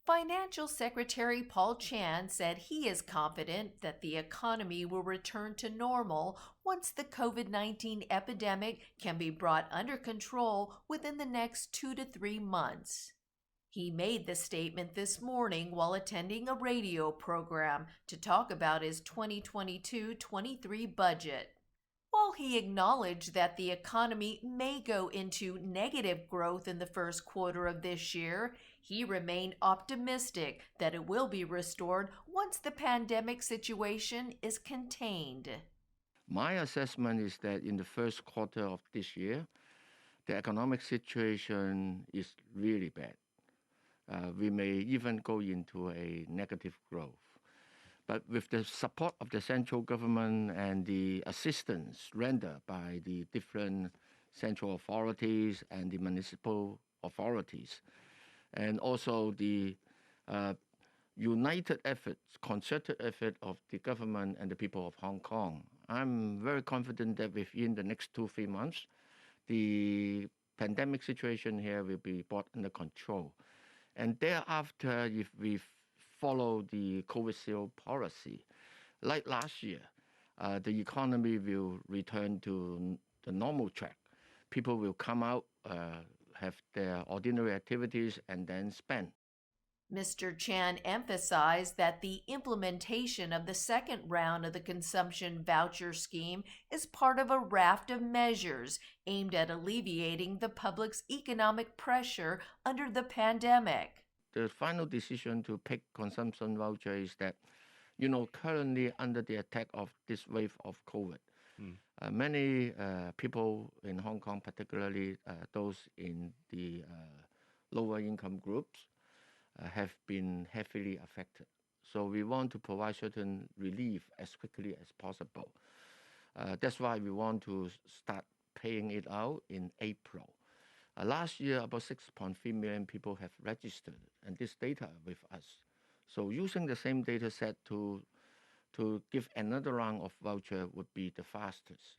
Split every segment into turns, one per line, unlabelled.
Financial Secretary Paul Chan said he is confident that the economy will return to normal once the COVID-19 epidemic can be brought under control within the next 2 to 3 months. He made the statement this morning while attending a radio program to talk about his 2022-23 budget. While he acknowledged that the economy may go into negative growth in the first quarter of this year, he remained optimistic that it will be restored once the pandemic situation is contained.
My assessment is that in the first quarter of this year, the economic situation is really bad. We may even go into a negative growth. But with the support of the central government and the assistance rendered by the different central authorities and the municipal authorities, and also the united efforts, concerted effort of the government and the people of Hong Kong, I'm very confident that within the next 2-3 months, the pandemic situation here will be brought under control. And thereafter, if we follow the COVID-0 policy, like last year, the economy will return to the normal track. People will come out, have their ordinary activities, and then spend.
Mr. Chan emphasized that the implementation of the second round of the consumption voucher scheme is part of a raft of measures aimed at alleviating the public's economic pressure under the pandemic.
The final decision to pick consumption voucher is that, currently under the attack of this wave of COVID, many people in Hong Kong, particularly those in the lower income groups, have been heavily affected. So we want to provide certain relief as quickly as possible. That's why we want to start paying it out in April. Last year, about 6.3 million people have registered, and this data with us. So using the same data set to give another round of voucher would be the fastest.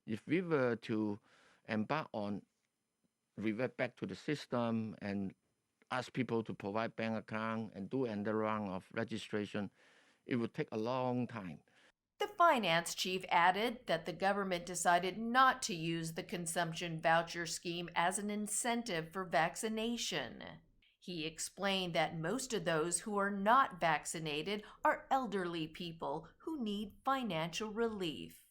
If we were to embark on revert back to the system and ask people to provide bank account and do another round of registration, it would take a long time.
The finance chief added that the government decided not to use the consumption voucher scheme as an incentive for vaccination. He explained that most of those who are not vaccinated are elderly people who need financial relief.